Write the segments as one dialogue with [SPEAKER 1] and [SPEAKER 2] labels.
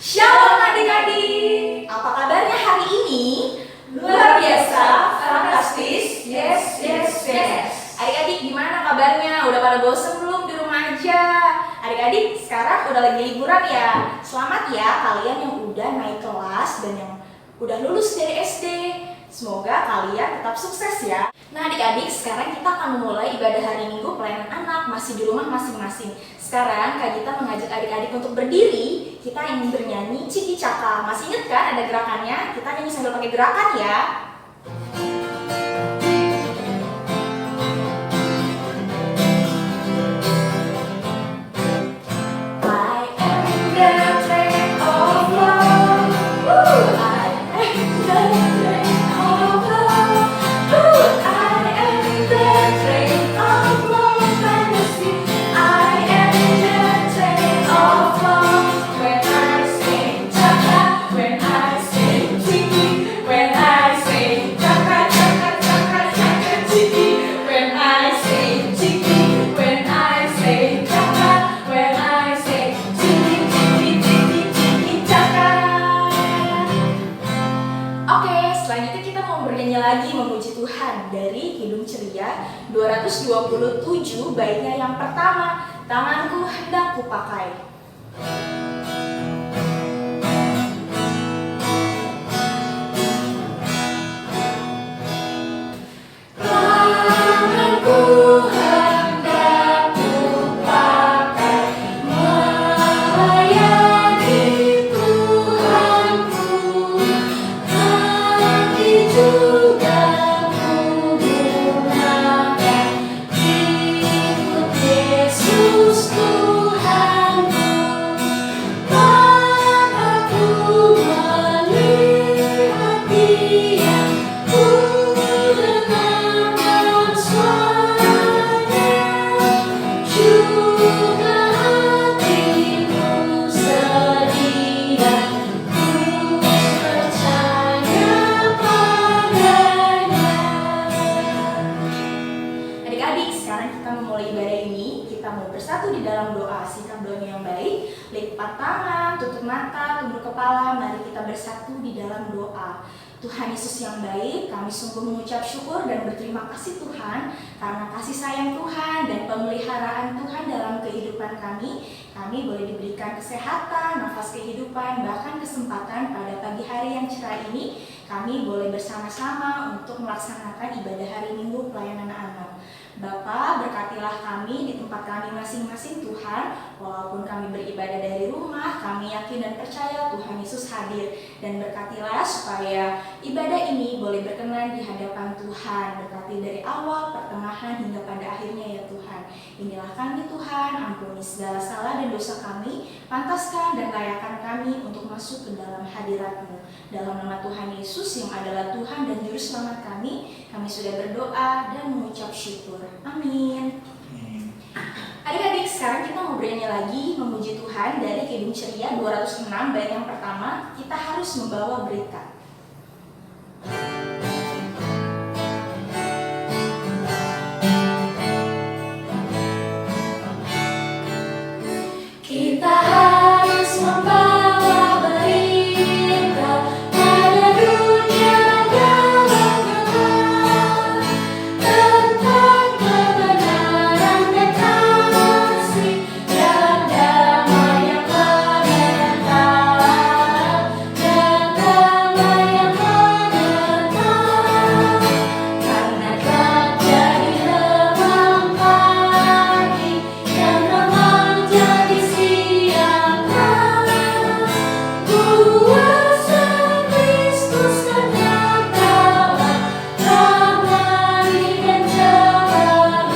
[SPEAKER 1] Shalom adik-adik, apa kabarnya hari ini? Luar biasa, fantastis, yes. Adik-adik gimana kabarnya? Udah pada bosen belum di rumah aja? Adik-adik sekarang udah lagi liburan ya? Selamat ya kalian yang udah naik kelas dan yang udah lulus dari SD. Semoga kalian tetap sukses ya. Nah adik-adik, sekarang kita akan memulai ibadah hari Minggu pelayanan anak masih di rumah masing-masing. Sekarang Kak Gita mengajak adik-adik untuk berdiri. Kita ingin bernyanyi Ciki Caka. Masih ingat kan ada gerakannya? Kita nyanyi sambil pakai gerakan ya. Selanjutnya kita mau bernyanyi lagi memuji Tuhan dari Kidung Ceria 227 baitnya yang pertama, tanganku hendak kupakai. Bersatu di dalam doa, sikap doanya yang baik, lipat tangan, tutup mata, tunduk kepala, mari kita bersatu di dalam doa. Tuhan Yesus yang baik, kami sungguh mengucap syukur dan berterima kasih Tuhan karena kasih sayang Tuhan dan pemeliharaan Tuhan dalam kehidupan kami. Kami boleh diberikan kesehatan, nafas kehidupan, bahkan kesempatan pada pagi hari yang cerah ini. Kami boleh bersama-sama untuk melaksanakan ibadah hari Minggu pelayanan anak. Bapa, berkatilah kami di tempat kami masing-masing Tuhan. Walaupun kami beribadah dari rumah, kami yakin dan percaya Tuhan Yesus hadir. Dan berkatilah supaya ibadah ini boleh berkenan di hadapan Tuhan. Berkati dari awal, pertengahan, hingga pada akhirnya ya Tuhan. Inilah kami Tuhan, ampuni segala salah dan dosa kami. Pantaskan dan layakkan kami untuk masuk ke dalam hadirat-Mu. Dalam nama Tuhan Yesus yang adalah Tuhan dan Juru Selamat kami sudah berdoa dan mengucap syukur. Amin. Adik-adik, sekarang kita mau bernyanyi lagi memuji Tuhan dari Kidung Ceria 206 bait yang pertama, kita harus membawa berita. Kita harus membawa berita pada dunia gelap tentang kebenaran dan kasih dan damai yang menetap, dan damai yang menetap, karena telah jadi remang pagi dan remang jadi siang. Kuasa Kristus kan nyatalah, ramai dan cemerlang.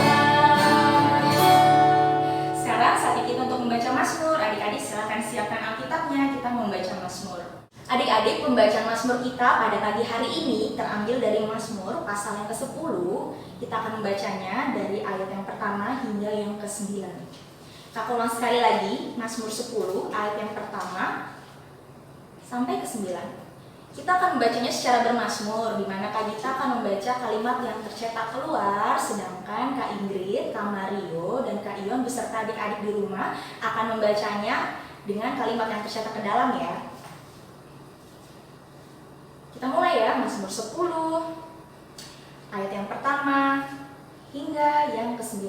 [SPEAKER 1] Sekarang saatnya kita untuk membaca Mazmur. Adik-adik silakan siapkan Alkitabnya, kita mau membaca Mazmur. Adik-adik, pembacaan Mazmur kita pada pagi hari ini terambil dari Mazmur pasal yang ke-10. Kita akan membacanya dari ayat yang pertama hingga yang ke-9. Kak ulang sekali lagi, Mazmur 10 ayat yang pertama sampai ke-9. Kita akan membacanya secara bermazmur, di mana Kak Gita akan membaca kalimat yang tercetak keluar, sedangkan Kak Ingrid, Kak Mario, dan Kak Ion beserta adik-adik di rumah akan membacanya dengan kalimat yang tercetak ke dalam ya. Kita mulai ya, Mazmur 10 ayat yang pertama hingga yang ke-9.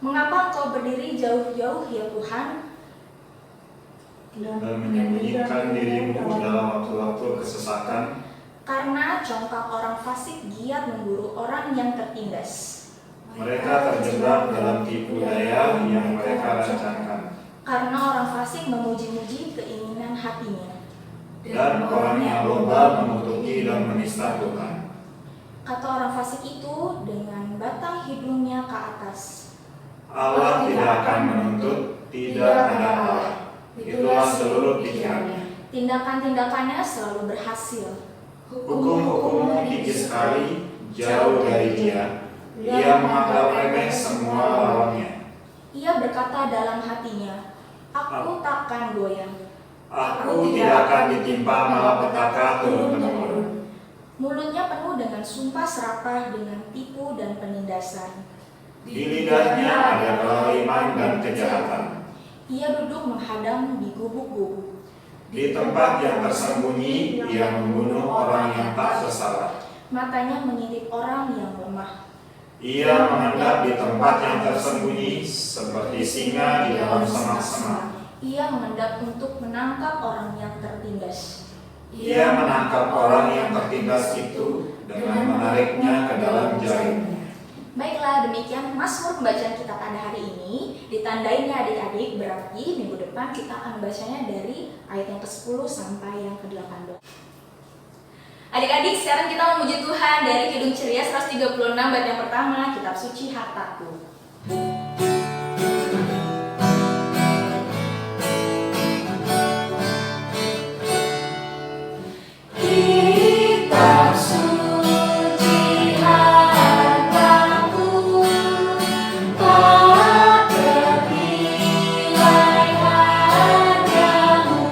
[SPEAKER 1] Mengapa engkau berdiri jauh-jauh ya Tuhan,
[SPEAKER 2] dan menyembunyikan dirimu dalam waktu-waktu kesesakan?
[SPEAKER 1] karena congkak orang fasik giat memburu orang yang tertindas.
[SPEAKER 2] Mereka terjebak dalam tipu daya yang mereka rancangkan.
[SPEAKER 1] Karena orang fasik memuji-muji keinginan hatinya.
[SPEAKER 2] Dan orang yang lomba mengutuki dan menista Tuhan.
[SPEAKER 1] Kata orang fasik itu dengan batang hidungnya ke atas.
[SPEAKER 2] Allah tidak akan menuntut, tidak ada Allah. Itulah seluruh pikirannya.
[SPEAKER 1] Tindakan-tindakannya selalu berhasil.
[SPEAKER 2] Hukum-hukummu tinggi sekali, jauh dari Dia. Ia menganggap remeh semua lawannya.
[SPEAKER 1] Ia berkata dalam hatinya, aku takkan goyang.
[SPEAKER 2] Aku tidak akan ditimpa malapetaka turun-temurun.
[SPEAKER 1] Mulutnya penuh dengan sumpah serapah, dengan tipu dan penindasan.
[SPEAKER 2] Di lidahnya ada kezaliman dan kejahatan.
[SPEAKER 1] Ia duduk menghadang di gubuk-gubuk.
[SPEAKER 2] Di tempat yang tersembunyi, ia membunuh orang yang tak bersalah.
[SPEAKER 1] Matanya mengintip orang yang lemah.
[SPEAKER 2] Ia mengendap di tempat yang tersembunyi seperti singa di dalam semak-semak.
[SPEAKER 1] Ia mengendap untuk menangkap orang yang tertindas.
[SPEAKER 2] Ia menangkap orang yang tertindas itu dengan menariknya ke dalam jaringnya.
[SPEAKER 1] Baiklah, demikian Mazmur pembacaan kita pada hari ini. Ditandainya adik-adik, berarti minggu depan kita akan membacanya dari ayat yang ke-10 sampai yang ke-18. Adik-adik, sekarang kita memuji Tuhan dari Kidung Ceria 136 bait yang pertama, Kitab Suci Hartaku. Kitab Suci Hartaku, tak ternilai hargamu,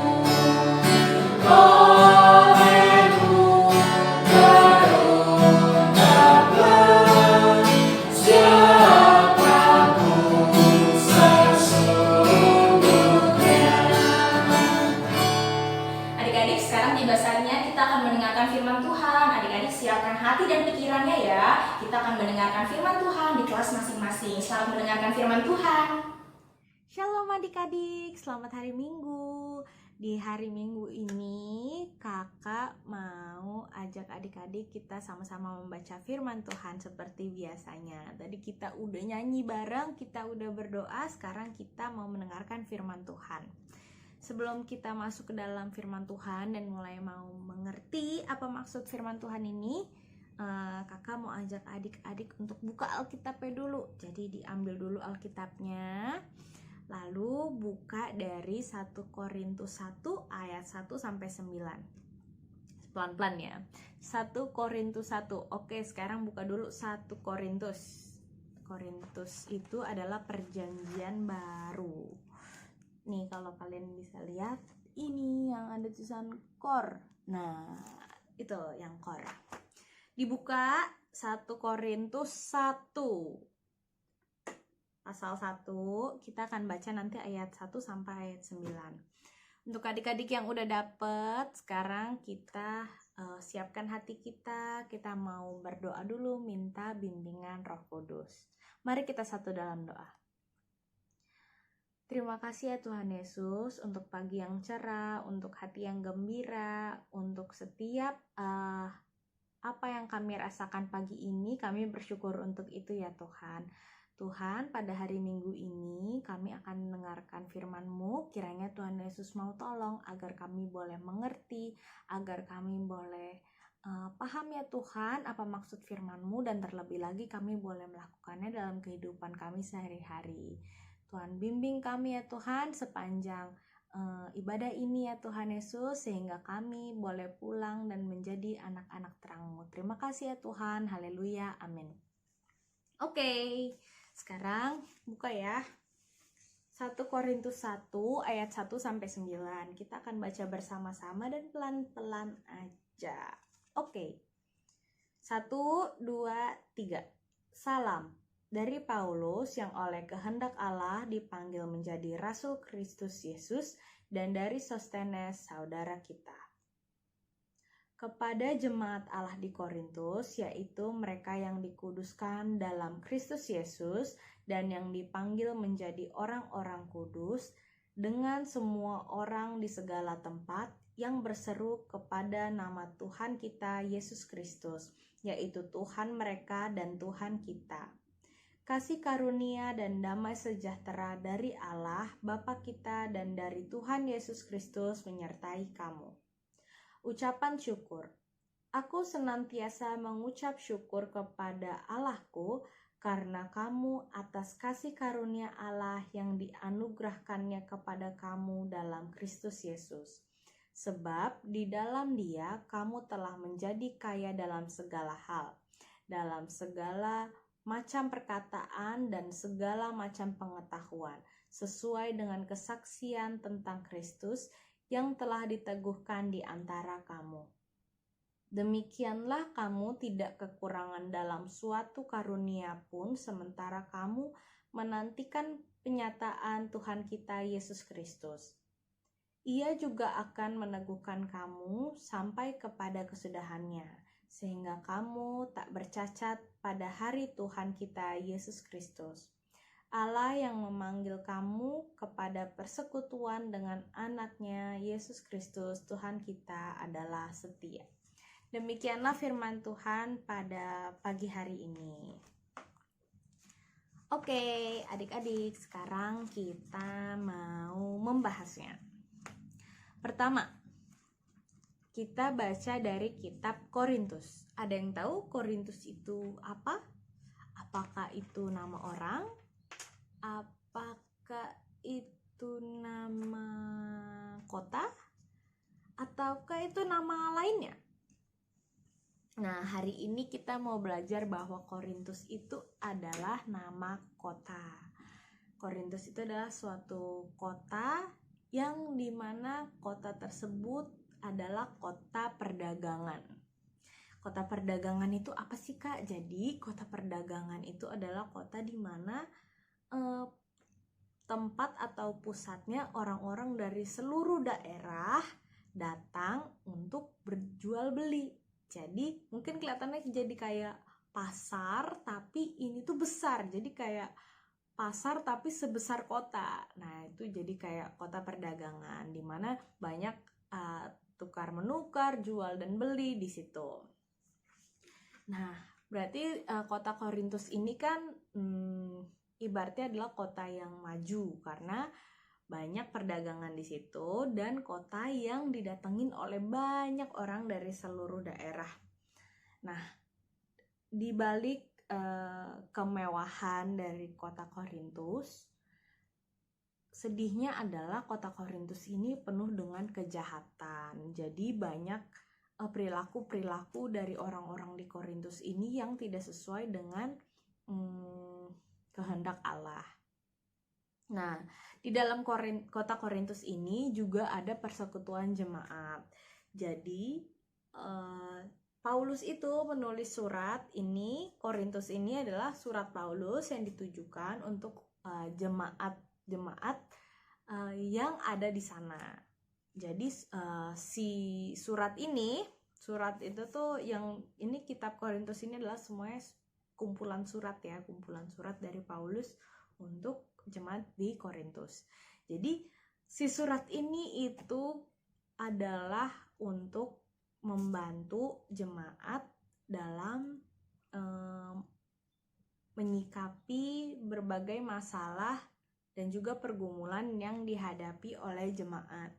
[SPEAKER 1] olehmu terungkaplah siapaku sesungguhnya. Adik-adik, sekarang tiba saatnya kita akan mendengarkan firman Tuhan. Adik-adik siapkan hati dan pikirannya ya. Kita akan mendengarkan firman Tuhan di kelas masing-masing. Selamat mendengarkan firman Tuhan.
[SPEAKER 3] Shalom adik-adik, selamat hari Minggu. Di hari Minggu ini kakak mau ajak adik-adik kita sama-sama membaca firman Tuhan seperti biasanya. Tadi kita udah nyanyi bareng, kita udah berdoa, sekarang kita mau mendengarkan firman Tuhan. Sebelum kita masuk ke dalam firman Tuhan dan mulai mau mengerti apa maksud firman Tuhan ini, kakak mau ajak adik-adik untuk buka Alkitabnya dulu. Jadi diambil dulu Alkitabnya, lalu buka dari 1 Korintus 1 ayat 1 sampai 9. Pelan-pelan ya. 1 Korintus 1. Oke, sekarang buka dulu 1 Korintus. Korintus itu adalah perjanjian baru. Nih, kalau kalian bisa lihat, ini yang ada tulisan kor. Nah, itu yang kor. Dibuka 1 Korintus 1 pasal 1, kita akan baca nanti ayat 1 sampai ayat 9. Untuk adik-adik yang udah dapet, sekarang kita siapkan hati kita mau berdoa dulu, minta bimbingan Roh Kudus. Mari kita satu dalam doa. Terima kasih ya Tuhan Yesus untuk pagi yang cerah, untuk hati yang gembira, untuk setiap apa yang kami rasakan pagi ini, kami bersyukur untuk itu ya Tuhan. Tuhan, pada hari Minggu ini kami akan mendengarkan firman-Mu. Kiranya Tuhan Yesus mau tolong agar kami boleh mengerti, agar kami boleh paham ya Tuhan apa maksud firman-Mu, dan terlebih lagi kami boleh melakukannya dalam kehidupan kami sehari-hari. Tuhan, bimbing kami ya Tuhan sepanjang ibadah ini ya Tuhan Yesus, sehingga kami boleh pulang dan menjadi anak-anak terang-Mu. Terima kasih ya Tuhan, haleluya, amin. Oke, sekarang buka ya 1 Korintus 1 ayat 1 sampai 9. Kita akan baca bersama-sama dan pelan-pelan aja. Oke. 1, 2, 3. Salam. dari Paulus yang oleh kehendak Allah dipanggil menjadi Rasul Kristus Yesus, dan dari Sostenes, saudara kita. Kepada jemaat Allah di Korintus, yaitu mereka yang dikuduskan dalam Kristus Yesus dan yang dipanggil menjadi orang-orang kudus, dengan semua orang di segala tempat yang berseru kepada nama Tuhan kita Yesus Kristus, yaitu Tuhan mereka dan Tuhan kita. Kasih karunia dan damai sejahtera dari Allah Bapa kita dan dari Tuhan Yesus Kristus menyertai kamu. Ucapan syukur. Aku senantiasa mengucap syukur kepada Allahku karena kamu atas kasih karunia Allah yang dianugerahkannya kepada kamu dalam Kristus Yesus. Sebab di dalam Dia kamu telah menjadi kaya dalam segala hal, dalam segala macam perkataan dan segala macam pengetahuan, sesuai dengan kesaksian tentang Kristus yang telah diteguhkan di antara kamu. Demikianlah kamu tidak kekurangan dalam suatu karunia pun, sementara kamu menantikan penyataan Tuhan kita Yesus Kristus. Ia juga akan meneguhkan kamu sampai kepada kesudahannya, sehingga kamu tak bercacat pada hari Tuhan kita Yesus Kristus. Allah yang memanggil kamu kepada persekutuan dengan anaknya Yesus Kristus Tuhan kita adalah setia. Demikianlah firman Tuhan pada pagi hari ini. Oke, adik-adik, sekarang kita mau membahasnya. Pertama, kita baca dari kitab Korintus. Ada yang tahu Korintus itu apa? Apakah itu nama orang? Apakah itu nama kota? Ataukah itu nama lainnya? Nah, hari ini kita mau belajar bahwa Korintus itu adalah nama kota. Korintus itu adalah suatu kota yang dimana kota tersebut adalah kota perdagangan. Kota perdagangan itu apa sih, Kak? Jadi kota perdagangan itu adalah kota di mana tempat atau pusatnya orang-orang dari seluruh daerah datang untuk berjual beli. Jadi mungkin kelihatannya jadi kayak pasar, tapi ini tuh besar. Jadi kayak pasar tapi sebesar kota. Nah, itu jadi kayak kota perdagangan di mana banyak tukar menukar, jual dan beli di situ. Nah, berarti kota Korintus ini kan ibaratnya adalah kota yang maju karena banyak perdagangan di situ dan kota yang didatengin oleh banyak orang dari seluruh daerah. Nah, di balik kemewahan dari kota Korintus, sedihnya adalah kota Korintus ini penuh dengan kejahatan. Jadi banyak perilaku-perilaku dari orang-orang di Korintus ini yang tidak sesuai dengan kehendak Allah. Nah, di dalam kota Korintus ini juga ada persekutuan jemaat. Jadi Paulus itu menulis surat ini. Korintus ini adalah surat Paulus yang ditujukan untuk jemaat yang ada di sana. Jadi si surat itu tuh yang ini kitab Korintus ini adalah semuanya kumpulan surat ya, kumpulan surat dari Paulus untuk jemaat di Korintus. Jadi si surat ini itu adalah untuk membantu jemaat dalam menyikapi berbagai masalah dan juga pergumulan yang dihadapi oleh jemaat.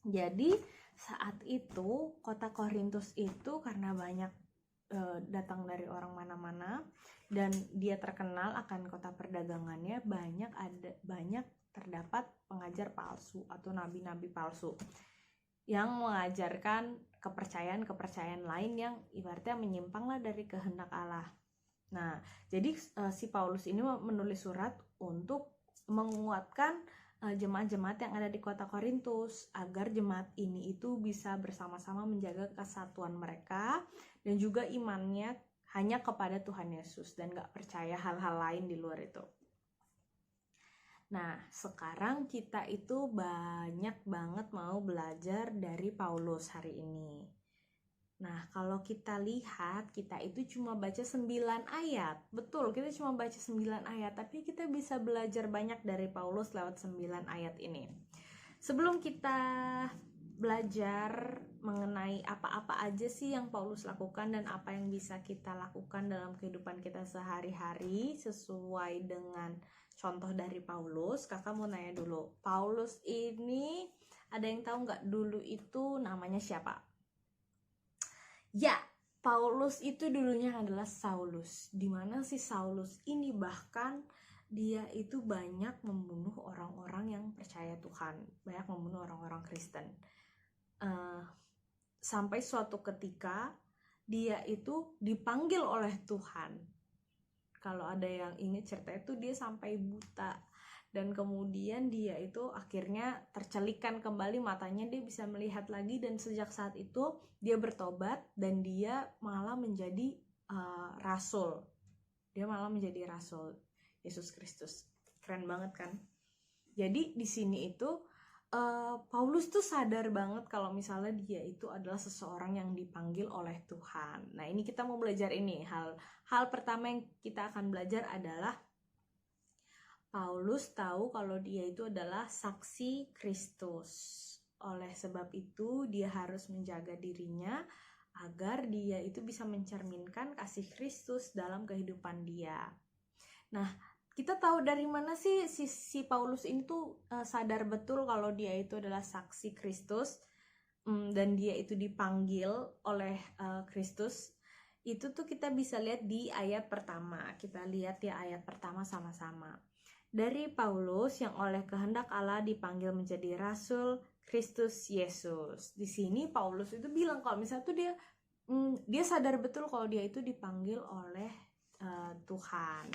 [SPEAKER 3] Jadi saat itu kota Korintus itu karena banyak datang dari orang mana-mana dan dia terkenal akan kota perdagangannya, banyak terdapat pengajar palsu atau nabi-nabi palsu yang mengajarkan kepercayaan lain yang ibaratnya menyimpanglah dari kehendak Allah. Nah, jadi si Paulus ini menulis surat untuk menguatkan jemaat-jemaat yang ada di kota Korintus agar jemaat ini itu bisa bersama-sama menjaga kesatuan mereka dan juga imannya hanya kepada Tuhan Yesus dan gak percaya hal-hal lain di luar itu. Nah, sekarang kita itu banyak banget mau belajar dari Paulus hari ini. Nah, kalau kita lihat, kita itu cuma baca 9 ayat. Betul, kita cuma baca 9 ayat, tapi kita bisa belajar banyak dari Paulus lewat 9 ayat ini. Sebelum kita belajar mengenai apa-apa aja sih yang Paulus lakukan dan apa yang bisa kita lakukan dalam kehidupan kita sehari-hari sesuai dengan contoh dari Paulus, kakak mau nanya dulu. Paulus ini, ada yang tahu nggak dulu itu namanya siapa? Ya, Paulus itu dulunya adalah Saulus. Di mana si Saulus ini bahkan dia itu banyak membunuh orang-orang yang percaya Tuhan, banyak membunuh orang-orang Kristen. Sampai suatu ketika dia itu dipanggil oleh Tuhan. Kalau ada yang ingat cerita itu, dia sampai buta. Dan kemudian dia itu akhirnya tercelikan kembali matanya, dia bisa melihat lagi, dan sejak saat itu dia bertobat dan dia malah menjadi rasul. Dia malah menjadi rasul Yesus Kristus. Keren banget kan? Jadi di sini itu Paulus tuh sadar banget kalau misalnya dia itu adalah seseorang yang dipanggil oleh Tuhan. Nah, ini kita mau belajar ini. Hal pertama yang kita akan belajar adalah Paulus tahu kalau dia itu adalah saksi Kristus. Oleh sebab itu, dia harus menjaga dirinya agar dia itu bisa mencerminkan kasih Kristus dalam kehidupan dia. Nah, kita tahu dari mana sih si Paulus ini tuh sadar betul kalau dia itu adalah saksi Kristus dan dia itu dipanggil oleh Kristus. Itu tuh kita bisa lihat di ayat pertama. Kita lihat ya ayat pertama sama-sama. Dari Paulus yang oleh kehendak Allah dipanggil menjadi rasul Kristus Yesus. Di sini Paulus itu bilang kalau misalnya tuh dia sadar betul kalau dia itu dipanggil oleh Tuhan.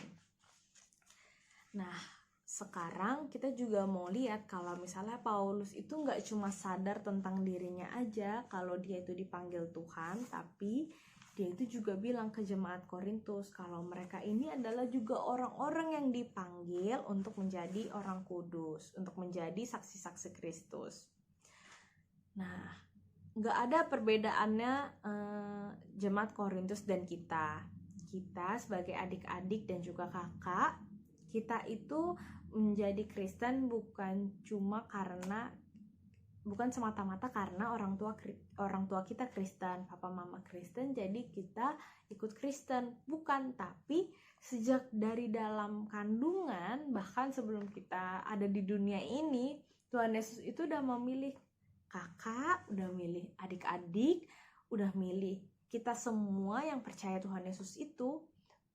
[SPEAKER 3] Nah, sekarang kita juga mau lihat kalau misalnya Paulus itu nggak cuma sadar tentang dirinya aja kalau dia itu dipanggil Tuhan, tapi dia itu juga bilang ke jemaat Korintus kalau mereka ini adalah juga orang-orang yang dipanggil untuk menjadi orang kudus, untuk menjadi saksi-saksi Kristus. Nah, nggak ada perbedaannya jemaat Korintus dan kita. Kita sebagai adik-adik dan juga kakak, kita itu menjadi Kristen bukan semata-mata karena orang tua kita Kristen, papa mama Kristen, jadi kita ikut Kristen. Bukan, tapi sejak dari dalam kandungan, bahkan sebelum kita ada di dunia ini, Tuhan Yesus itu udah memilih kakak, udah milih adik-adik, udah milih kita semua yang percaya Tuhan Yesus itu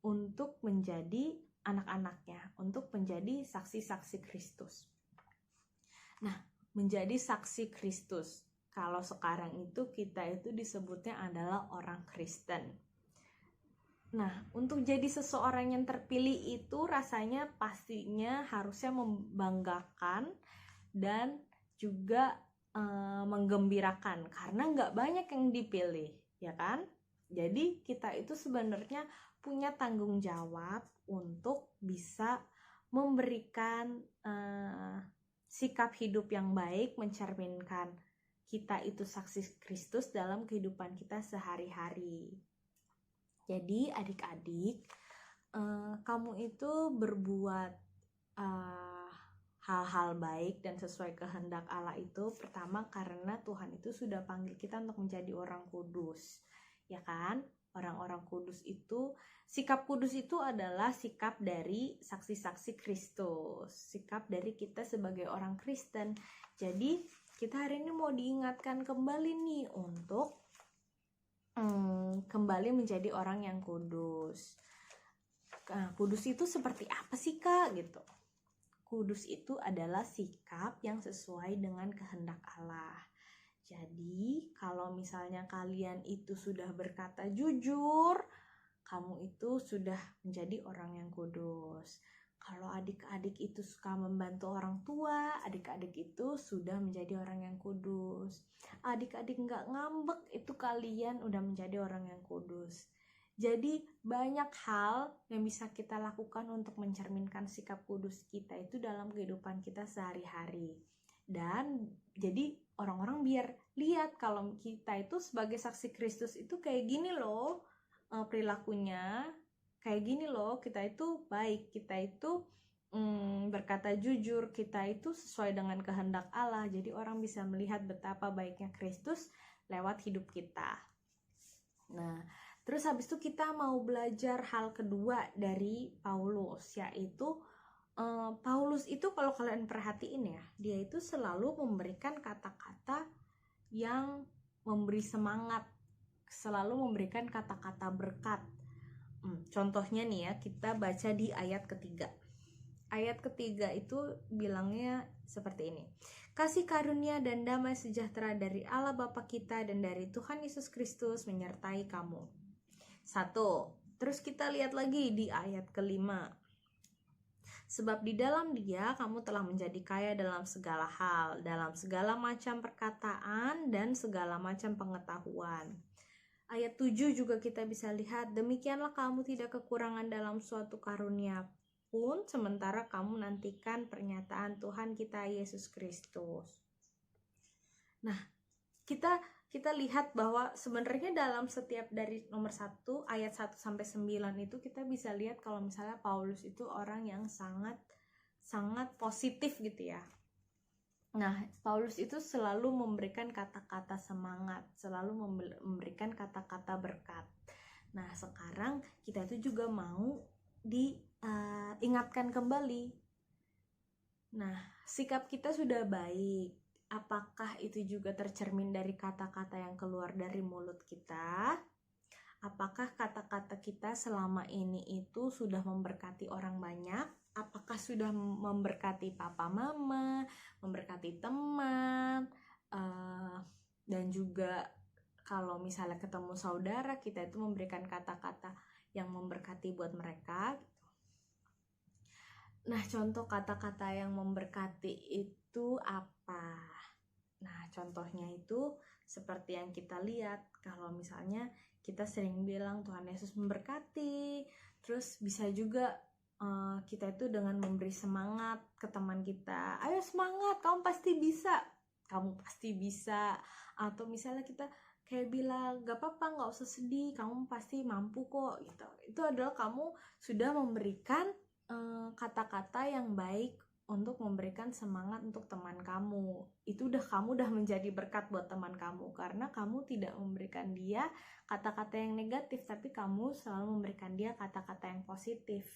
[SPEAKER 3] untuk menjadi anak-anaknya, untuk menjadi saksi-saksi Kristus. Nah, menjadi saksi Kristus, kalau sekarang itu kita itu disebutnya adalah orang Kristen. Nah, untuk jadi seseorang yang terpilih itu rasanya pastinya harusnya membanggakan dan juga menggembirakan, karena nggak banyak yang dipilih, ya kan? Jadi kita itu sebenarnya punya tanggung jawab untuk bisa memberikan sikap hidup yang baik, mencerminkan kita itu saksi Kristus dalam kehidupan kita sehari-hari. Jadi adik-adik, kamu itu berbuat hal-hal baik dan sesuai kehendak Allah itu pertama karena Tuhan itu sudah panggil kita untuk menjadi orang kudus, ya kan? Orang-orang kudus itu, sikap kudus itu adalah sikap dari saksi-saksi Kristus, sikap dari kita sebagai orang Kristen. Jadi kita hari ini mau diingatkan kembali nih untuk kembali menjadi orang yang kudus. Kudus itu seperti apa sih Kak? Gitu. Kudus itu adalah sikap yang sesuai dengan kehendak Allah. Jadi, kalau misalnya kalian itu sudah berkata jujur, kamu itu sudah menjadi orang yang kudus. Kalau adik-adik itu suka membantu orang tua, adik-adik itu sudah menjadi orang yang kudus. Adik-adik nggak ngambek, itu kalian udah menjadi orang yang kudus. Jadi banyak hal yang bisa kita lakukan untuk mencerminkan sikap kudus kita itu dalam kehidupan kita sehari-hari. Dan jadi orang-orang biar lihat kalau kita itu sebagai saksi Kristus itu kayak gini loh perilakunya, kayak gini loh, kita itu baik, kita itu berkata jujur, kita itu sesuai dengan kehendak Allah. Jadi orang bisa melihat betapa baiknya Kristus lewat hidup kita. Nah, terus habis itu kita mau belajar hal kedua dari Paulus, yaitu Paulus itu kalau kalian perhatiin ya, dia itu selalu memberikan kata-kata yang memberi semangat, selalu memberikan kata-kata berkat. Contohnya nih ya, kita baca di ayat ketiga. Ayat ketiga itu bilangnya seperti ini. Kasih karunia dan damai sejahtera dari Allah Bapa kita dan dari Tuhan Yesus Kristus menyertai kamu. 1. Terus kita lihat lagi di ayat kelima. Sebab di dalam Dia kamu telah menjadi kaya dalam segala hal, dalam segala macam perkataan dan segala macam pengetahuan. Ayat 7 juga kita bisa lihat, demikianlah kamu tidak kekurangan dalam suatu karunia pun, sementara kamu nantikan pernyataan Tuhan kita Yesus Kristus. Nah, kita lihat bahwa sebenarnya dalam setiap dari nomor 1 ayat 1 sampai 9 itu kita bisa lihat kalau misalnya Paulus itu orang yang sangat positif gitu ya. Nah, Paulus itu selalu memberikan kata-kata semangat, selalu memberikan kata-kata berkat. Nah, sekarang kita itu juga mau diingatkan kembali. Nah, sikap kita sudah baik. Apakah itu juga tercermin dari kata-kata yang keluar dari mulut kita? Apakah kata-kata kita selama ini itu sudah memberkati orang banyak? Apakah sudah memberkati papa mama, memberkati teman, dan juga kalau misalnya ketemu saudara, kita itu memberikan kata-kata yang memberkati buat mereka. Nah, contoh kata-kata yang memberkati itu apa? Nah, contohnya itu seperti yang kita lihat, kalau misalnya kita sering bilang Tuhan Yesus memberkati, terus bisa juga kita itu dengan memberi semangat ke teman kita, ayo semangat, kamu pasti bisa, atau misalnya kita kayak bilang gak apa-apa, gak usah sedih, kamu pasti mampu kok gitu. Itu adalah kamu sudah memberikan kata-kata yang baik untuk memberikan semangat untuk teman kamu. Itu kamu udah menjadi berkat buat teman kamu, karena kamu tidak memberikan dia kata-kata yang negatif, tapi kamu selalu memberikan dia kata-kata yang positif.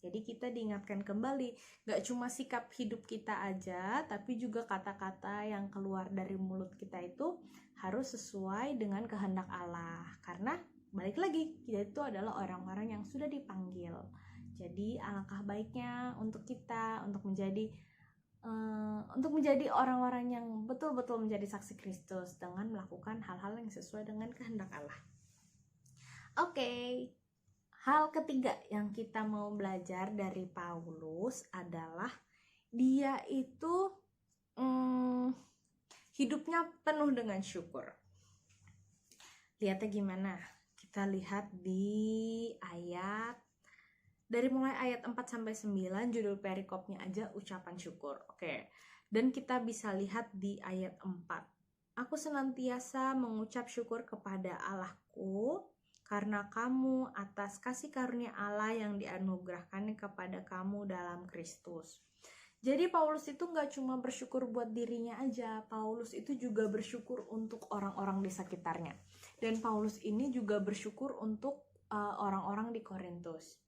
[SPEAKER 3] Jadi kita diingatkan kembali, gak cuma sikap hidup kita aja, tapi juga kata-kata yang keluar dari mulut kita itu harus sesuai dengan kehendak Allah. Karena balik lagi, kita itu adalah orang-orang yang sudah dipanggil. Jadi alangkah baiknya untuk kita untuk menjadi orang-orang yang betul-betul menjadi saksi Kristus dengan melakukan hal-hal yang sesuai dengan kehendak Allah. Oke. Hal ketiga yang kita mau belajar dari Paulus adalah dia itu hidupnya penuh dengan syukur. Lihatnya gimana? Kita lihat di dari mulai ayat 4-9, judul perikopnya aja ucapan syukur. Oke. Dan kita bisa lihat di ayat 4. Aku senantiasa mengucap syukur kepada Allahku karena kamu atas kasih karunia Allah yang dianugerahkan kepada kamu dalam Kristus. Jadi Paulus itu gak cuma bersyukur buat dirinya aja, Paulus itu juga bersyukur untuk orang-orang di sekitarnya. Dan Paulus ini juga bersyukur untuk orang-orang di Korintus.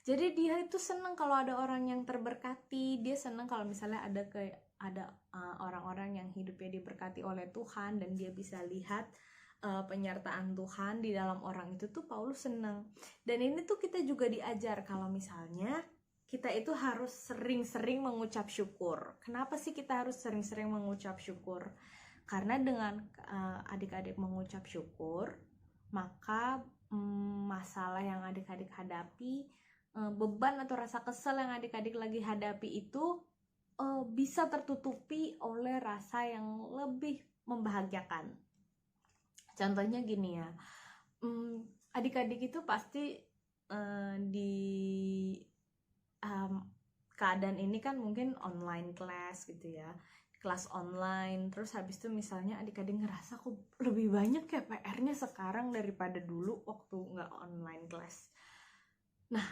[SPEAKER 3] Jadi dia itu senang kalau ada orang yang terberkati, dia senang kalau misalnya ada orang-orang yang hidupnya diberkati oleh Tuhan dan dia bisa lihat penyertaan Tuhan di dalam orang itu tuh Paulus senang. Dan ini tuh kita juga diajar kalau misalnya kita itu harus sering-sering mengucap syukur. Kenapa sih kita harus sering-sering mengucap syukur? Karena dengan adik-adik mengucap syukur, maka masalah yang adik-adik hadapi, beban atau rasa kesel yang adik-adik lagi hadapi itu bisa tertutupi oleh rasa yang lebih membahagiakan. Contohnya gini ya, adik-adik itu pasti di keadaan ini kan mungkin online class gitu ya, kelas online. Terus habis itu misalnya adik-adik ngerasa kok lebih banyak ya PR-nya sekarang daripada dulu waktu nggak online class. Nah,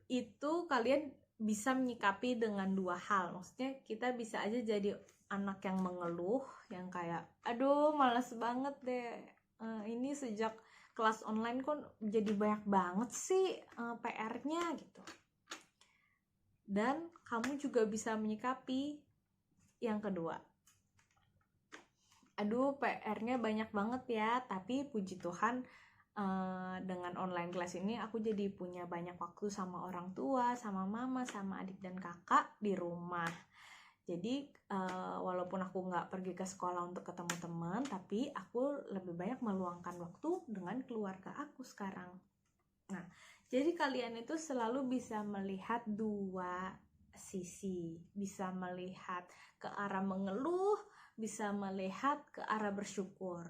[SPEAKER 3] itu kalian bisa menyikapi dengan dua hal. Maksudnya kita bisa aja jadi anak yang mengeluh, yang kayak aduh males banget deh, ini sejak kelas online kok jadi banyak banget sih PR-nya gitu. Dan kamu juga bisa menyikapi yang kedua, aduh PR-nya banyak banget ya, tapi puji Tuhan dengan online class ini aku jadi punya banyak waktu sama orang tua, sama mama, sama adik dan kakak di rumah. Jadi walaupun aku nggak pergi ke sekolah untuk ketemu teman, tapi aku lebih banyak meluangkan waktu dengan keluarga aku sekarang. Nah, jadi kalian itu selalu bisa melihat dua sisi, bisa melihat ke arah mengeluh, bisa melihat ke arah bersyukur.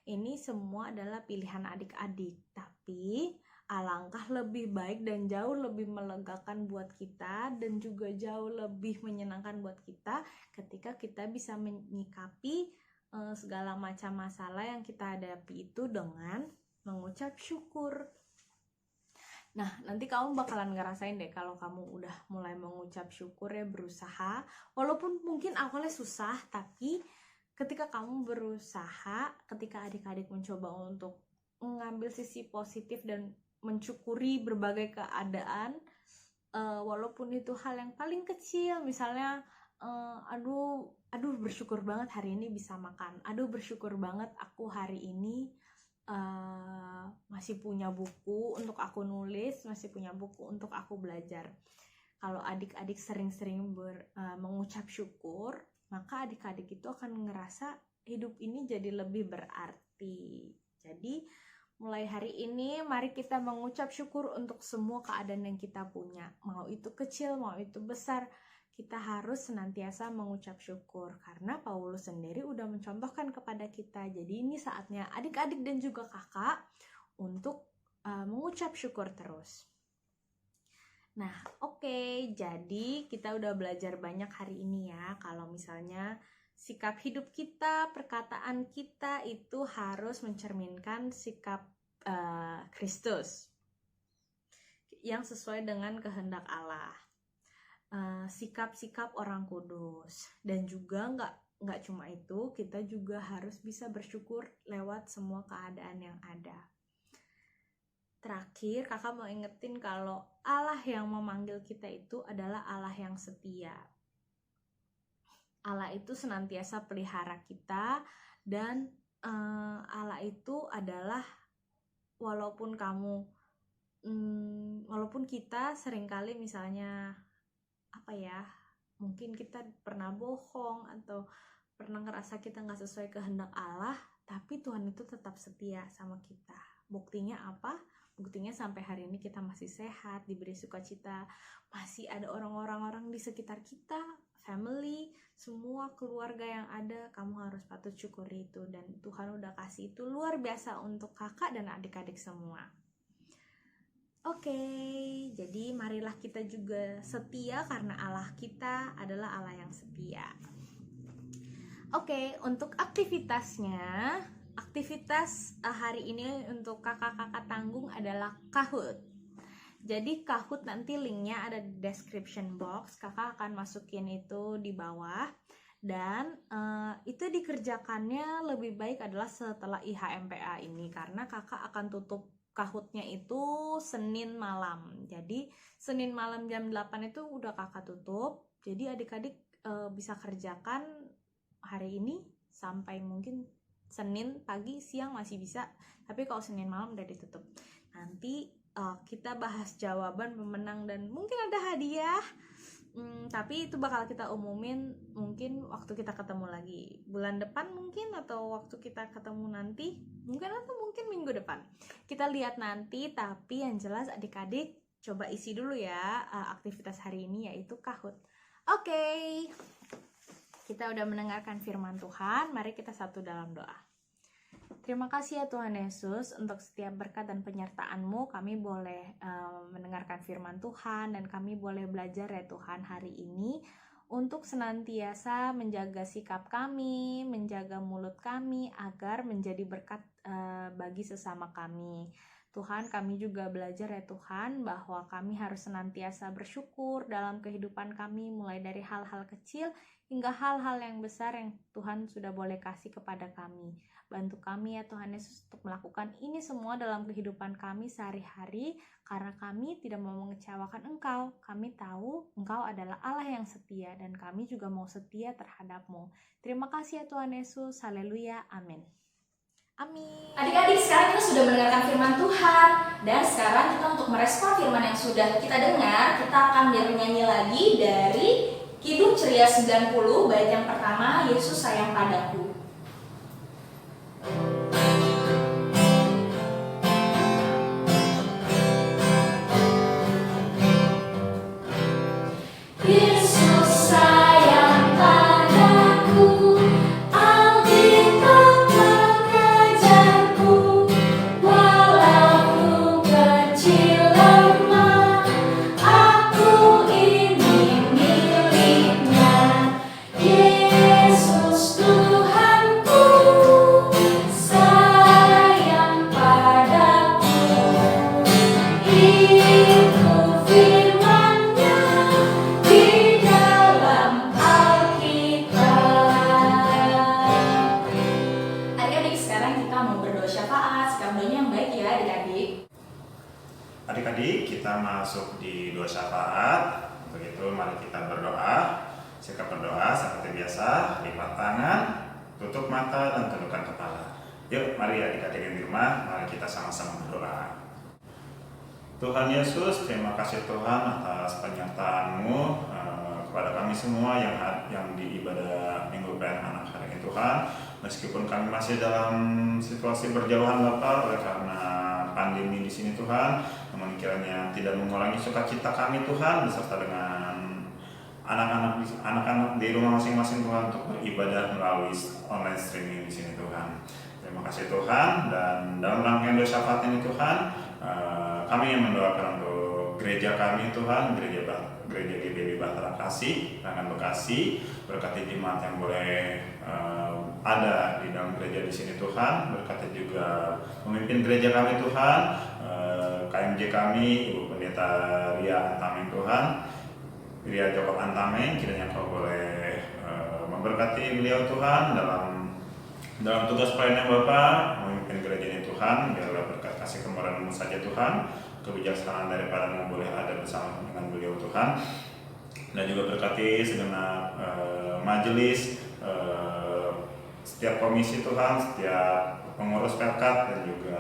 [SPEAKER 3] Ini semua adalah pilihan adik-adik, tapi alangkah lebih baik dan jauh lebih melegakan buat kita, dan juga jauh lebih menyenangkan buat kita ketika kita bisa menyikapi segala macam masalah yang kita hadapi itu dengan mengucap syukur. Nah, nanti kamu bakalan ngerasain deh kalau kamu udah mulai mengucap syukur ya, berusaha. Walaupun mungkin awalnya susah, tapi ketika kamu berusaha, ketika adik-adik mencoba untuk mengambil sisi positif dan mensyukuri berbagai keadaan, walaupun itu hal yang paling kecil, misalnya aduh bersyukur banget hari ini bisa makan, aduh bersyukur banget aku hari ini masih punya buku untuk aku nulis, masih punya buku untuk aku belajar. Kalau adik-adik sering-sering mengucap syukur, maka adik-adik itu akan ngerasa hidup ini jadi lebih berarti. Jadi mulai hari ini mari kita mengucap syukur untuk semua keadaan yang kita punya, mau itu kecil, mau itu besar. Kita harus senantiasa mengucap syukur, karena Paulus sendiri udah mencontohkan kepada kita. Jadi ini saatnya adik-adik dan juga kakak untuk mengucap syukur terus. Nah, oke, jadi kita udah belajar banyak hari ini ya. Kalau misalnya sikap hidup kita, perkataan kita itu harus mencerminkan sikap Kristus yang sesuai dengan kehendak Allah. Sikap-sikap orang kudus, dan juga nggak cuma itu, kita juga harus bisa bersyukur lewat semua keadaan yang ada. Terakhir, kakak mau ingetin kalau Allah yang memanggil kita itu adalah Allah yang setia. Allah itu senantiasa pelihara kita, dan Allah itu adalah walaupun kita seringkali misalnya mungkin kita pernah bohong atau pernah ngerasa kita nggak sesuai kehendak Allah, tapi Tuhan itu tetap setia sama kita. Buktinya apa? Buktinya sampai hari ini kita masih sehat, diberi sukacita, masih ada orang-orang di sekitar kita, family, semua keluarga yang ada. Kamu harus patut syukuri itu, dan Tuhan udah kasih itu luar biasa untuk kakak dan adik-adik semua. Oke, jadi marilah kita juga setia karena Allah kita adalah Allah yang setia. Oke, untuk aktivitasnya, aktivitas hari ini untuk kakak-kakak tanggung adalah Kahoot. Jadi Kahoot nanti linknya ada di description box, kakak akan masukin itu di bawah. Dan itu dikerjakannya lebih baik adalah setelah IHMPA ini, karena kakak akan tutup Kahootnya itu Senin malam. Jadi Senin malam jam 8 itu udah kakak tutup. Jadi adik-adik bisa kerjakan hari ini sampai mungkin Senin pagi, siang masih bisa. Tapi kalau Senin malam udah ditutup. Nanti kita bahas jawaban pemenang dan mungkin ada hadiah. Tapi itu bakal kita umumin mungkin waktu kita ketemu lagi bulan depan mungkin, atau waktu kita ketemu nanti mungkin, atau mungkin minggu depan, kita lihat nanti. Tapi yang jelas adik-adik coba isi dulu ya aktivitas hari ini, yaitu Kahoot. Oke, kita udah mendengarkan firman Tuhan, mari kita satu dalam doa. Terima kasih ya Tuhan Yesus untuk setiap berkat dan penyertaan-Mu. Kami boleh mendengarkan firman Tuhan dan kami boleh belajar ya Tuhan hari ini untuk senantiasa menjaga sikap kami, menjaga mulut kami agar menjadi berkat bagi sesama kami. Tuhan, kami juga belajar ya Tuhan bahwa kami harus senantiasa bersyukur dalam kehidupan kami, mulai dari hal-hal kecil hingga hal-hal yang besar yang Tuhan sudah boleh kasih kepada kami. Bantu kami ya Tuhan Yesus untuk melakukan ini semua dalam kehidupan kami sehari-hari, karena kami tidak mau mengecewakan Engkau. Kami tahu Engkau adalah Allah yang setia dan kami juga mau setia terhadap-Mu. Terima kasih ya Tuhan Yesus. Haleluya. Amin. Amin.
[SPEAKER 1] Adik-adik, sekarang kita sudah mendengarkan firman Tuhan. Dan sekarang kita untuk merespon firman yang sudah kita dengar, kita akan bernyanyi lagi dari Kidung Ceria 90, bait yang pertama, Yesus sayang padaku. Yesus sayang padaku, Alkitab mengajarku, walau ku kecil lemah, aku ini miliknya. Yesus Tuhanku sayang padaku, itu firman-Nya di dalam Alkitab. Adik-adik, sekarang kita mau berdoa syafaat. Sikap doanya yang baik ya adik-adik.
[SPEAKER 2] Adik-adik, kita masuk di doa syafaat. Begitu, mari kita berdoa. Sikap berdoa seperti biasa, lipat tangan, tutup mata, dan tundukkan kepala. Yuk, mari adik-adik yang di rumah, mari kita sama-sama berdoa. Tuhan Yesus, terima kasih Tuhan atas penyertaan-Mu kepada kami semua yang di ibadah Minggu Pelayanan Anak hari ini Tuhan. Meskipun kami masih dalam situasi berjauhan Bapa oleh karena pandemi di sini Tuhan, namun kiranya tidak mengurangi sukacita kami Tuhan beserta dengan anak-anak di rumah masing-masing Tuhan untuk beribadah melalui online streaming di sini Tuhan. Terima kasih Tuhan, dan dalam rangkaian doa syafaat ini Tuhan, kami yang mendoakan untuk gereja kami Tuhan, gereja GBB Bahtera Kasih, Rangan Bekasi. Berkati jemaat yang boleh ada di dalam gereja di sini Tuhan. Berkati juga pemimpin gereja kami Tuhan, KMJ kami, Ibu Pendeta Ria Antameng Tuhan, Ria Joko Antameng. Kiranya Kau boleh memberkati beliau Tuhan dalam tugas pelayanan Bapa, memimpin gereja ini Tuhan. Biarlah berkat kasih kemurahan-Mu saja Tuhan, kebijaksanaan daripada-Mu boleh ada bersama dengan beliau Tuhan. Dan juga berkati segenap majelis, setiap komisi Tuhan, setiap pengurus perkat, dan juga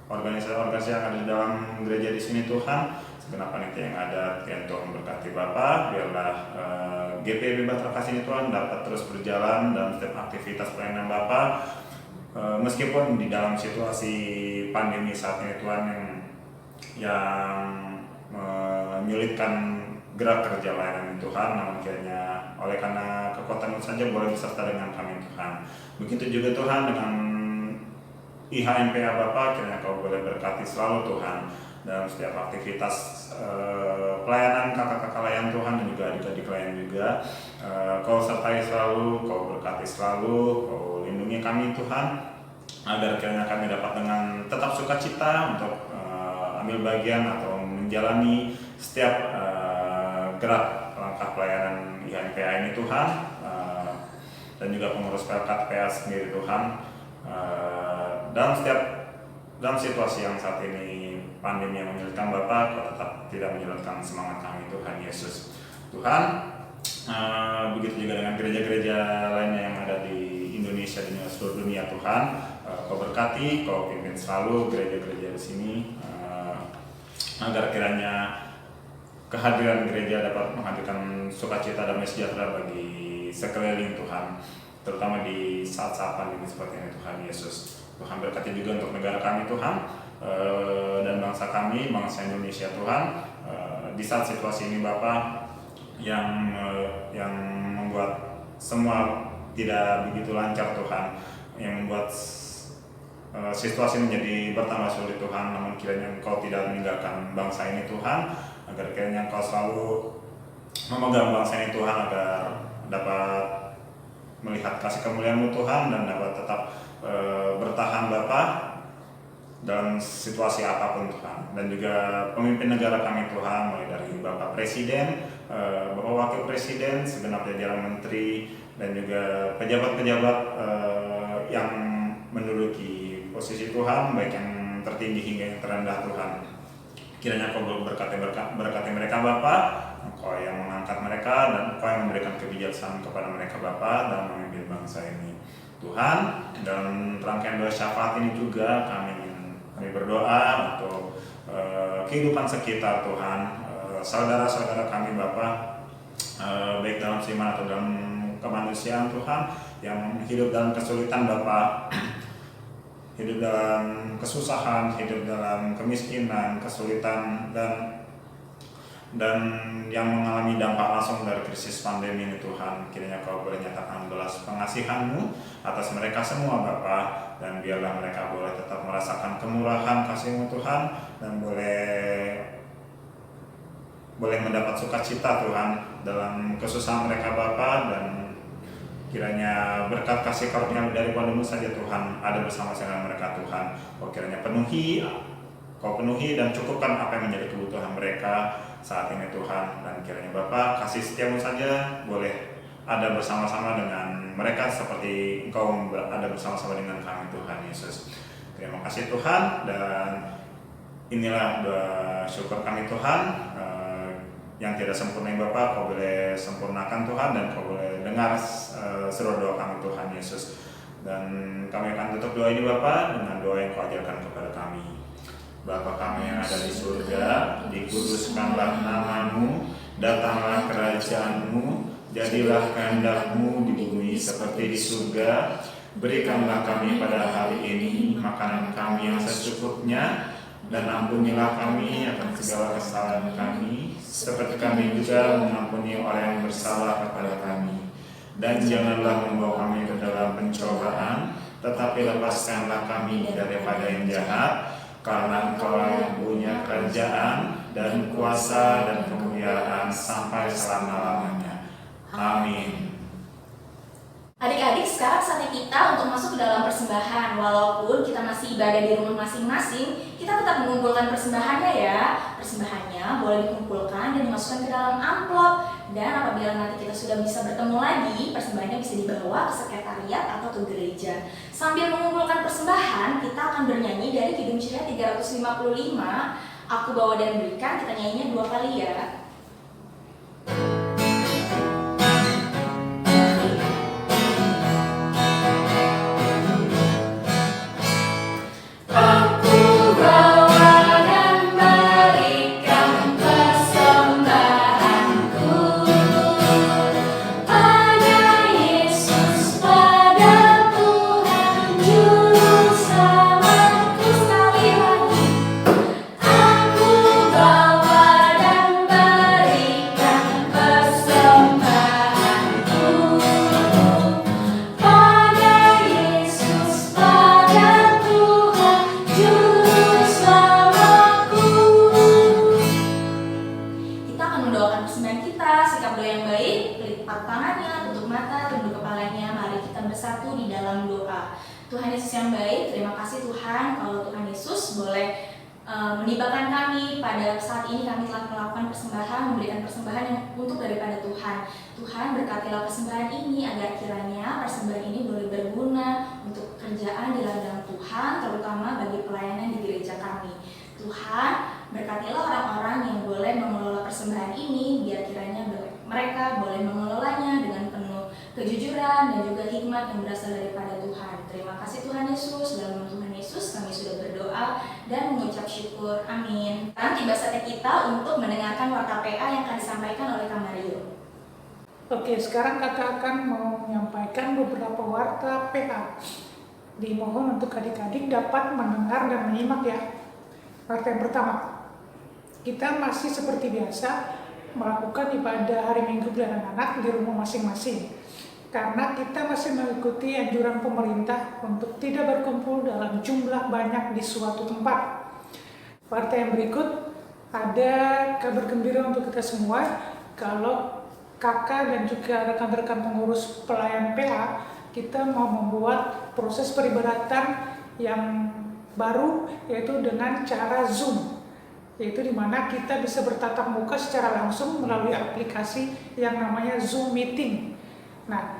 [SPEAKER 2] organisasi-organisasi yang ada di dalam gereja di sini Tuhan. Segenap panitia yang ada, Tuhan berkati Bapa. Biarlah GPB Bahtera Kasih ini Tuhan dapat terus berjalan dalam setiap aktivitas pelayanan Bapa, meskipun di dalam situasi pandemi saat ini Tuhan yang menyulitkan gerak kerja layanan Tuhan, namun kiranya oleh karena kekuatan-Mu saja boleh beserta dengan kami Tuhan. Begitu juga Tuhan dengan IHMPA Bapa, kiranya Kau boleh berkati selalu Tuhan dalam setiap aktivitas pelayanan kakak-kakak layan Tuhan, dan juga adik-adik layan juga. Kau sertai selalu, Kau berkati selalu, Kau lindungi kami Tuhan, agar kiranya kami dapat dengan tetap sukacita untuk ambil bagian atau menjalani setiap gerak langkah pelayanan IHMPA ini Tuhan, dan juga pengurus PLK PA sendiri Tuhan, dalam situasi yang saat ini pandemi yang menyulitkan Bapak, Kau tetap tidak menyulitkan semangat kami Tuhan Yesus. Tuhan, begitu juga dengan gereja-gereja lainnya yang ada di Indonesia dan seluruh dunia Tuhan. Kau berkati, Kau pimpin selalu gereja-gereja di sini, agar kiranya kehadiran gereja dapat menghadirkan sukacita dan sejahtera bagi sekeliling Tuhan, terutama di saat-saat pandemi seperti ini Tuhan Yesus. Tuhan berkati juga untuk negara kami Tuhan, dan bangsa kami, bangsa Indonesia Tuhan, di saat situasi ini Bapa yang membuat semua tidak begitu lancar Tuhan, yang membuat situasi menjadi bertambah sulit Tuhan, namun kiranya Engkau tidak meninggalkan bangsa ini Tuhan, agar kiranya Engkau selalu memegang bangsa ini Tuhan, agar dapat melihat kasih kemuliaan-Mu Tuhan dan dapat tetap bertahan Bapa dalam situasi apapun Tuhan. Dan juga pemimpin negara kami Tuhan, mulai dari Bapak Presiden, Bapak Wakil Presiden, segenap jajaran menteri, dan juga pejabat-pejabat yang menduduki posisi Tuhan, baik yang tertinggi hingga yang terendah Tuhan. Kiranya Kau berkati mereka Bapa, Engkau yang mengangkat mereka, dan Engkau yang memberikan kebijaksanaan kepada mereka Bapa dalam memimpin bangsa ini Tuhan. Dan rangkaian doa syafaat ini juga kami berdoa untuk kehidupan sekitar Tuhan, saudara-saudara kami Bapa, baik dalam seiman atau dalam kemanusiaan Tuhan, yang hidup dalam kesulitan Bapa, hidup dalam kesusahan, hidup dalam kemiskinan, kesulitan, dan yang mengalami dampak langsung dari krisis pandemi ini Tuhan. Kiranya Kau boleh nyatakan belas pengasihan-Mu atas mereka semua Bapa, dan biarlah mereka boleh tetap merasakan kemurahan kasih-Mu Tuhan, dan boleh mendapat sukacita Tuhan dalam kesusahan mereka Bapa. Dan kiranya berkat kasih karunia daripada-Mu saja Tuhan ada bersama-sama mereka Tuhan. Kau kiranya Kau penuhi dan cukupkan apa yang menjadi kebutuhan mereka saat ini Tuhan. Dan kiranya Bapa, kasih setia-Mu saja boleh ada bersama-sama dengan mereka seperti Engkau ada bersama-sama dengan kami Tuhan Yesus. Terima kasih Tuhan, dan inilah doa syukur kami Tuhan. Yang tidak sempurna Bapa, Kau boleh sempurnakan Tuhan, dan Kau boleh dengar seluruh doa kami Tuhan Yesus. Dan kami akan tutup doa ini Bapa dengan doa yang Kau ajarkan kepada kami. Bapa kami yang ada di surga, dikuduskanlah nama-Mu, datanglah kerajaan-Mu, jadilah kehendak-Mu di bumi seperti di surga. Berikanlah kami pada hari ini makanan kami yang secukupnya, dan ampunilah kami akan segala kesalahan kami, seperti kami juga mengampuni orang yang bersalah kepada kami. Dan janganlah membawa kami ke dalam pencobaan, tetapi lepaskanlah kami daripada yang jahat, karena Engkau yang punya kerajaan dan kuasa dan kemuliaan sampai selama-lamanya. Amin.
[SPEAKER 1] Adik-adik, sekarang saatnya kita untuk masuk ke dalam persembahan. Walaupun kita masih ibadah di rumah masing-masing, kita tetap mengumpulkan persembahannya ya. Persembahannya boleh dikumpulkan dan dimasukkan ke dalam amplop. Dan apabila nanti kita sudah bisa bertemu lagi, persembahannya bisa dibawa ke sekretariat atau ke gereja. Sambil mengumpulkan persembahan, kita akan bernyanyi dari Kidung Ceria 355, Aku Bawa dan Berikan. Kita nyanyinya 2 kali ya. Tuhan Yesus yang baik, terima kasih Tuhan kalau Tuhan Yesus boleh menibakan kami pada saat ini. Kami telah melakukan persembahan, memberikan persembahan yang untuk daripada Tuhan. Tuhan berkatilah persembahan ini agar kiranya persembahan ini boleh berguna untuk kerjaan di ladang Tuhan, terutama bagi pelayanan di gereja kami. Tuhan berkatilah orang-orang yang boleh mengelola persembahan ini, biar kiranya mereka boleh mengelolanya dengan penuh kejujuran dan juga hikmat yang berasal daripada Tuhan. Terima kasih Tuhan Yesus. Dalam nama Tuhan Yesus kami sudah berdoa dan mengucap syukur. Amin. Sekarang tiba saatnya kita untuk mendengarkan warta PA yang akan disampaikan oleh Kak Mario.
[SPEAKER 4] Oke, sekarang kakak akan mau menyampaikan beberapa warta PA. Dimohon untuk adik-adik dapat mendengar dan menyimak ya. Warta yang pertama, kita masih seperti biasa melakukan ibadah hari Minggu belajar anak di rumah masing-masing. karena kita masih mengikuti anjuran pemerintah untuk tidak berkumpul dalam jumlah banyak di suatu tempat. Warta yang berikut ada kabar gembira untuk kita semua kalau kakak dan juga rekan-rekan pengurus pelayan PA kita mau membuat proses peribadatan yang baru, yaitu dengan cara Zoom, yaitu dimana kita bisa bertatap muka secara langsung melalui aplikasi yang namanya Zoom Meeting. Nah,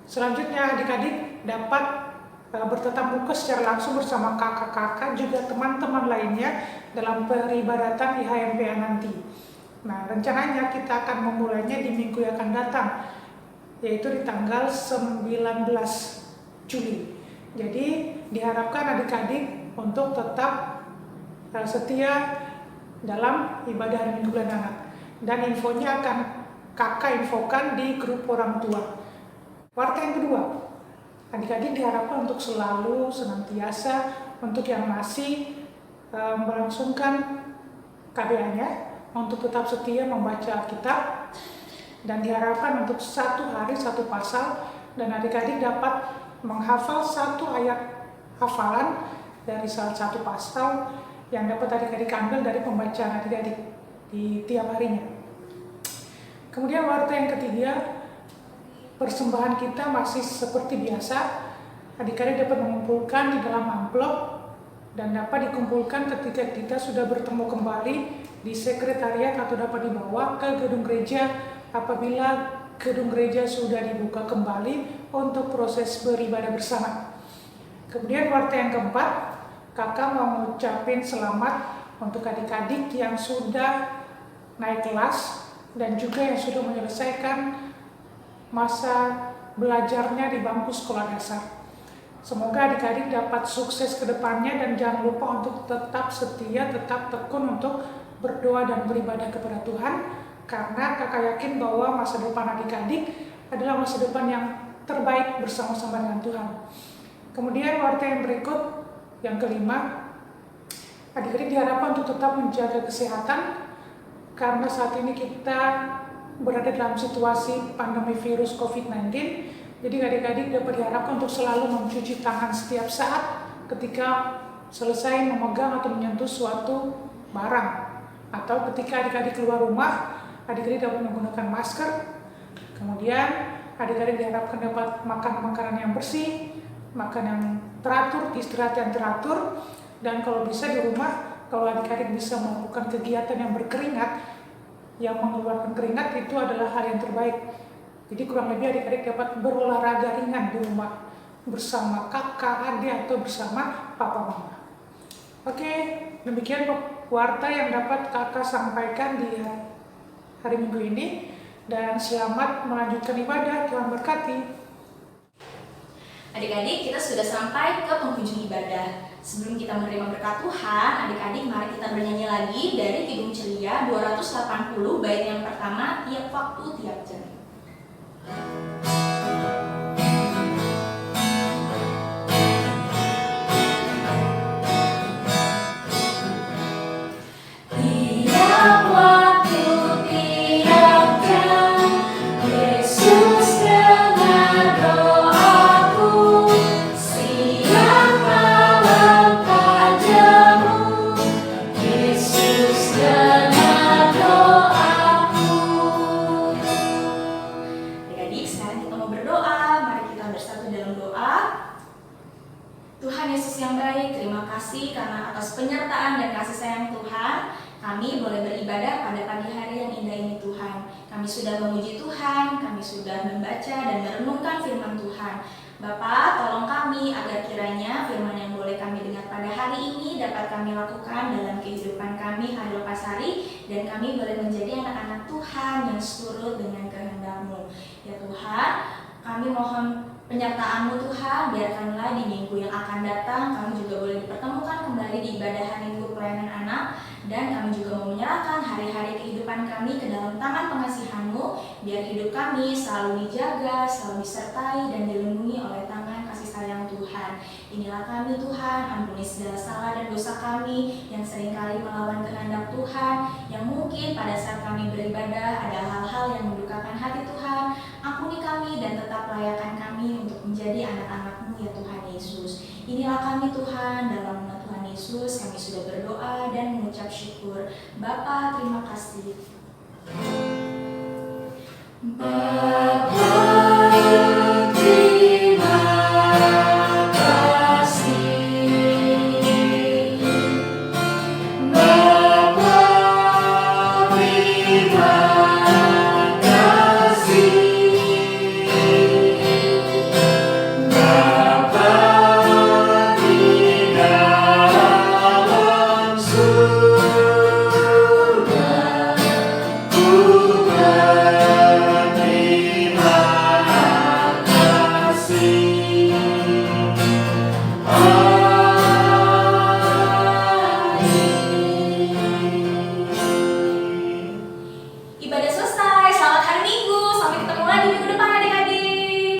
[SPEAKER 4] selanjutnya adik-adik dapat bertatap muka secara langsung bersama kakak-kakak juga teman-teman lainnya dalam peribadatan IHMPA nanti. Nah, rencananya kita akan memulainya di minggu yang akan datang, yaitu di tanggal 19 Juli. Jadi diharapkan adik-adik untuk tetap setia dalam ibadah hari Minggu Bulan Anak. Dan infonya akan kakak infokan di grup orang tua. Warta yang kedua, adik-adik diharapkan untuk selalu senantiasa untuk yang masih melangsungkan KBA-nya untuk tetap setia membaca Alkitab, dan diharapkan untuk satu hari satu pasal, dan adik-adik dapat menghafal satu ayat hafalan dari salah satu pasal yang dapat adik-adik ambil dari pembacaan adik-adik di tiap harinya. Kemudian warta yang ketiga, persembahan kita masih seperti biasa. Adik-adik dapat mengumpulkan di dalam amplop dan dapat dikumpulkan ketika kita sudah bertemu kembali di sekretariat atau dapat dibawa ke gedung gereja apabila gedung gereja sudah dibuka kembali untuk proses beribadah bersama. Kemudian warta yang keempat, kakak mau mengucapkan selamat untuk adik-adik yang sudah naik kelas dan juga yang sudah menyelesaikan masa belajarnya di bangku sekolah dasar. Semoga adik-adik dapat sukses ke depannya dan jangan lupa untuk tetap setia, tetap tekun untuk berdoa dan beribadah kepada Tuhan, karena kakak yakin bahwa masa depan adik-adik adalah masa depan yang terbaik bersama-sama dengan Tuhan. Kemudian warta yang berikut, yang kelima, adik-adik diharapkan untuk tetap menjaga kesehatan karena saat ini kita berada dalam situasi pandemi virus COVID-19. Jadi adik-adik dapat diharapkan untuk selalu mencuci tangan setiap saat ketika selesai memegang atau menyentuh suatu barang, atau ketika adik-adik keluar rumah, adik-adik dapat menggunakan masker. Kemudian adik-adik diharapkan dapat makan makanan yang bersih, makan yang teratur, istirahat yang teratur, dan kalau bisa di rumah, kalau adik-adik bisa melakukan kegiatan yang berkeringat, yang mengeluarkan keringat, itu adalah hal yang terbaik. Jadi kurang lebih adik-adik dapat berolahraga ringan di rumah bersama kakak, adik, atau bersama papa mama. Oke, demikian warta yang dapat kakak sampaikan di hari Minggu ini, dan selamat melanjutkan ibadah. Tuhan berkati.
[SPEAKER 1] Adik-adik, kita sudah sampai ke penghujung ibadah. Sebelum kita menerima berkat Tuhan, adik-adik mari kita bernyanyi lagi dari Kidung Ceria 280 bait yang pertama, tiap waktu tiap jam. Tiap waktu tiap jam, Yesus dengar doaku, siang malam padamu, Yesus dengar doaku. Adik-adik, sekarang kita mau berdoa. Mari kita bersatu dalam doa. Tuhan Yesus yang baik, terima kasih karena atas penyertaan dan kasih sayang Tuhan, kami boleh beribadah pada pagi hari yang indah ini Tuhan. Kami sudah memuji Tuhan, kami sudah membaca dan merenungkan firman Tuhan. Bapa, tolong kami agar kiranya firman yang boleh kami dengar pada hari ini dapat kami lakukan dalam kehidupan kami hari lepas hari, dan kami boleh menjadi anak-anak Tuhan yang seturut dengan kehendak-Mu. Ya Tuhan, kami mohon penyertaan-Mu Tuhan, biarkanlah di minggu yang akan datang kami juga boleh dipertemukan kembali di ibadah hari Minggu Pelayanan Anak, dan kami juga mau menyerahkan hari-hari kehidupan kami ke dalam tangan pengasihan-Mu, biar hidup kami selalu dijaga, selalu disertai dan dilindungi oleh tangan kasih sayang Tuhan. Inilah kami Tuhan, ampuni segala salah dan dosa kami yang seringkali melawan kehendak Tuhan, yang mungkin pada saat kami beribadah ada hal-hal yang mendukakan hati Tuhan. Ampuni kami dan tetap layak Tuhan, dalam nama Tuhan Yesus kami sudah berdoa dan mengucap syukur. Bapa, terima kasih.